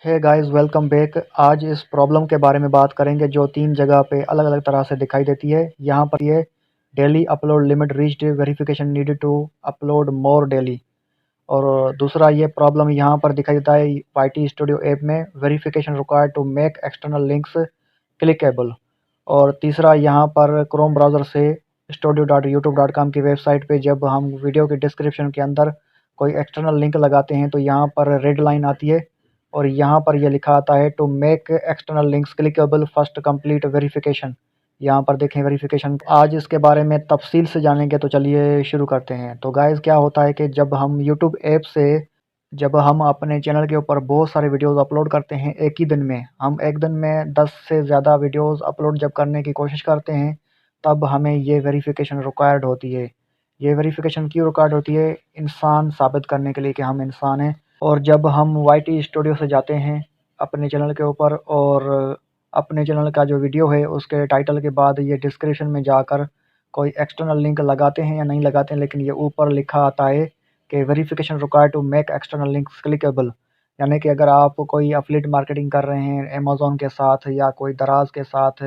Hey guys, welcome back. आज इस problem के बारे में बात करेंगे जो 3 जगह पे अलग-अलग तरह से दिखाई देती है। यहाँ पर ये daily upload limit reached, verification needed to upload more daily. और दूसरा ये प्रॉब्लम यहाँ पर दिखाई देता है वाईटी स्टूडियो ऐप में, verification required to make external links clickable. और तीसरा यहाँ पर क्रोम ब्राउज़र से studio.youtube.com की वेबसाइट पे जब हम वीडियो के डिस्क्रिप्शन के अंदर कोई एक्सटर्नल लिंक लगाते हैं तो यहाँ पर रेड लाइन आती है और यहाँ पर ये लिखा आता है to make external links clickable first complete verification. यहाँ पर देखें वेरिफिकेशन। आज इसके बारे में तफसील से जानेंगे, तो चलिए शुरू करते हैं। तो गाइस, क्या होता है कि जब हम यूट्यूब ऐप से जब हम अपने चैनल के ऊपर बहुत सारे वीडियोस अपलोड करते हैं एक ही दिन में, हम एक दिन में 10 से ज़्यादा वीडियोस अपलोड जब करने की कोशिश करते हैं, तब हमें ये वेरिफिकेशन रिक्वायर्ड होती है। ये वेरिफिकेशन क्यों रिक्वायर्ड होती है? इंसान साबित करने के लिए कि हम इंसान हैं। और जब हम वाईटी स्टूडियो से जाते हैं अपने चैनल के ऊपर और अपने चैनल का जो वीडियो है उसके टाइटल के बाद ये डिस्क्रिप्शन में जाकर कोई एक्सटर्नल लिंक लगाते हैं या नहीं लगाते हैं, लेकिन ये ऊपर लिखा आता है कि verification required to make external links clickable. यानी कि अगर आप कोई एफिलिएट मार्केटिंग कर रहे हैं अमेज़न के साथ या कोई दराज के साथ,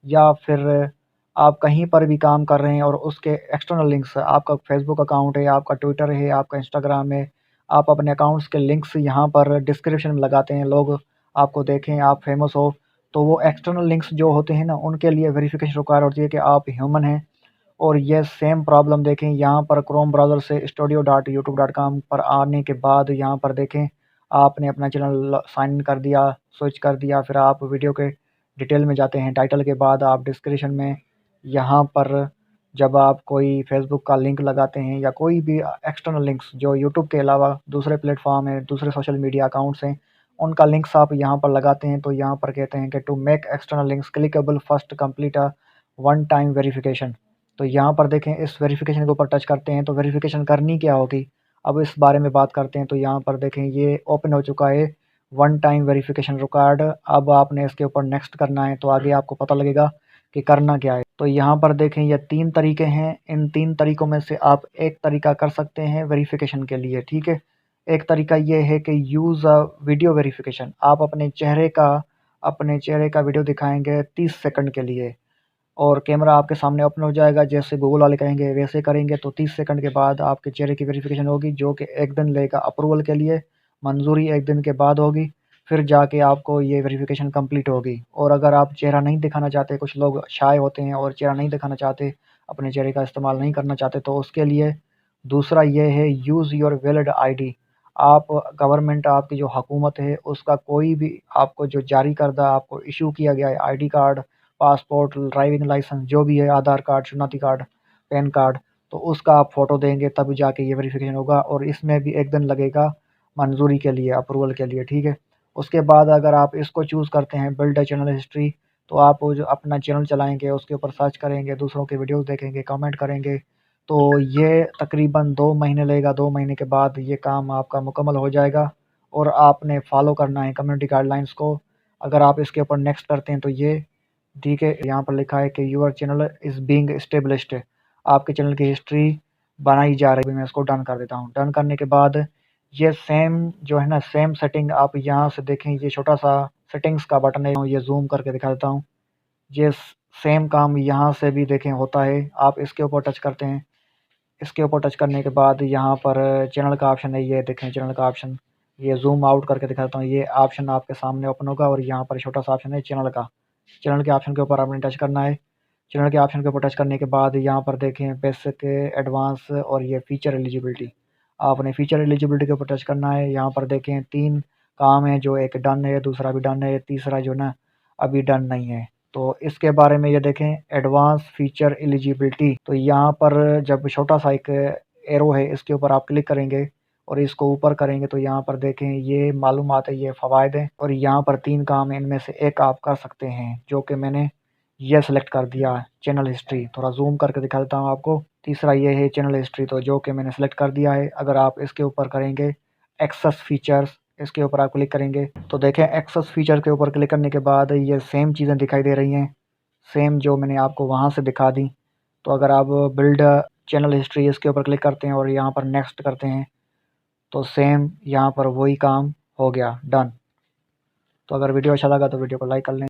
या फिर आप कहीं पर भी काम कर रहे हैं और उसके एक्सटर्नल लिंक्स, आपका फेसबुक अकाउंट है, आपका ट्विटर है, आपका इंस्टाग्राम है, आप अपने अकाउंट्स के लिंक्स यहाँ पर डिस्क्रिप्शन में लगाते हैं, लोग आपको देखें, आप फेमस हो, तो वो एक्सटर्नल लिंक्स जो होते हैं ना, उनके लिए वेरिफिकेशन रिक्वायर होती है कि आप ह्यूमन हैं। और ये सेम प्रॉब्लम देखें यहाँ पर क्रोम ब्राउज़र से studio.youtube.com पर आने के बाद यहाँ पर देखें आपने अपना चैनल साइन इन कर दिया, स्विच कर दिया, फिर आप वीडियो के डिटेल में जाते हैं, टाइटल के बाद आप डिस्क्रिप्शन में यहाँ पर जब आप कोई फेसबुक का लिंक लगाते हैं या कोई भी एक्सटर्नल लिंक्स जो यूट्यूब के अलावा दूसरे प्लेटफॉर्म हैं, दूसरे सोशल मीडिया अकाउंट्स हैं, उनका लिंक्स आप यहाँ पर लगाते हैं, तो यहाँ पर कहते हैं कि to make external links clickable first complete a one time verification. तो यहाँ पर देखें इस वेरिफिकेशन के ऊपर टच करते हैं तो वेरिफिकेशन करनी क्या होगी, अब इस बारे में बात करते हैं। तो यहाँ पर देखें ये ओपन हो चुका है, वन टाइम वेरिफिकेशन रिक्वायर्ड। अब आपने इसके ऊपर नेक्स्ट करना है, तो आगे आपको पता लगेगा कि करना क्या है। तो यहाँ पर देखें ये 3 तरीके हैं, इन 3 तरीकों में से आप एक तरीका कर सकते हैं वेरिफिकेशन के लिए, ठीक है। एक तरीका ये है कि यूज़ अ वीडियो वेरिफिकेशन। आप अपने चेहरे का वीडियो दिखाएंगे 30 सेकंड के लिए और कैमरा आपके सामने ओपन हो जाएगा, जैसे गूगल वाले कहेंगे वैसे करेंगे, तो 30 सेकंड के बाद आपके चेहरे की वेरिफिकेशन होगी, जो कि 1 दिन लेगा अप्रूवल के लिए, मंजूरी 1 दिन के बाद होगी, फिर जाके आपको ये वेरिफिकेशन कंप्लीट होगी। और अगर आप चेहरा नहीं दिखाना चाहते, कुछ लोग शाय होते हैं और चेहरा नहीं दिखाना चाहते, अपने चेहरे का इस्तेमाल नहीं करना चाहते, तो उसके लिए दूसरा ये है यूज़ योर वैलिड आईडी। आप गवर्नमेंट, आपकी जो हुकूमत है, उसका कोई भी आपको जो जारी करदा आपको इश्यू किया गया है ID card, passport, driving licence जो भी है, आधार कार्ड, शनाख्ती कार्ड, पैन कार्ड, तो उसका आप फ़ोटो देंगे तब जाके ये वेरिफिकेशन होगा और इसमें भी 1 दिन लगेगा मंजूरी के लिए, अप्रूवल के लिए, ठीक है। उसके बाद अगर आप इसको चूज़ करते हैं बिल्ड अ चैनल हिस्ट्री, तो आप वो जो अपना चैनल चलाएँगे, उसके ऊपर सर्च करेंगे, दूसरों के वीडियोज़ देखेंगे, कमेंट करेंगे, तो ये तकरीबन 2 महीने लगेगा। 2 महीने के बाद ये काम आपका मुकम्मल हो जाएगा और आपने फ़ॉलो करना है कम्युनिटी गाइडलाइंस को। अगर आप इसके ऊपर नेक्स्ट करते हैं तो ये ठीक है, यहाँ पर लिखा है कि your channel is being established. आपके चैनल की हिस्ट्री बनाई जा रही है। मैं इसको डन कर देता हूँ। डन करने के बाद ये सेम जो है ना, सेम सेटिंग आप यहाँ से देखें, ये छोटा-सा सेटिंग्स का बटन है, ये ज़ूम करके दिखा देता हूँ। ये सेम काम यहाँ से भी देखें होता है। आप इसके ऊपर टच करते हैं, इसके ऊपर टच करने के बाद यहाँ पर चैनल का ऑप्शन है, ये देखें चैनल का ऑप्शन, ये ज़ूम आउट करके दिखाता हूँ। ये ऑप्शन आपके सामने ओपन होगा और यहाँ पर छोटा-सा ऑप्शन है चैनल का। चैनल के ऑप्शन के ऊपर आपने टच करना है। चैनल के ऑप्शन के ऊपर टच करने के बाद यहाँ पर देखें बेसिक, एडवांस और ये फीचर एलिजिबिलिटी। आपने फीचर एलिजिबिलिटी के ऊपर टच करना है। यहाँ पर देखें 3 काम है, जो एक डन है, दूसरा भी डन है, तीसरा जो ना अभी डन नहीं है। तो इसके बारे में ये देखें एडवांस फीचर एलिजिबिलिटी। तो यहाँ पर जब छोटा-सा एक एरो है, इसके ऊपर आप क्लिक करेंगे और इसको ऊपर करेंगे तो यहाँ पर देखें ये मालूमात है, ये फ़वाइद हैं और यहाँ पर 3 काम हैं, इनमें से एक आप कर सकते हैं, जो कि मैंने ये सेलेक्ट कर दिया है, चैनल हिस्ट्री। थोड़ा ज़ूम करके दिखा देता हूँ आपको। तीसरा ये है चैनल हिस्ट्री, तो जो कि मैंने सेलेक्ट कर दिया है। अगर आप इसके ऊपर करेंगे एक्सेस फीचर्स, इसके ऊपर आप क्लिक करेंगे तो देखें एक्सेस फीचर के ऊपर क्लिक करने के बाद ये सेम चीज़ें दिखाई दे रही हैं, सेम जो मैंने आपको वहाँ से दिखा दी। तो अगर आप बिल्ड चैनल हिस्ट्री इसके ऊपर क्लिक करते हैं और यहाँ पर नेक्स्ट करते हैं, तो सेम यहाँ पर वही काम हो गया, डन। तो अगर वीडियो अच्छा लगा तो वीडियो को लाइक कर लें।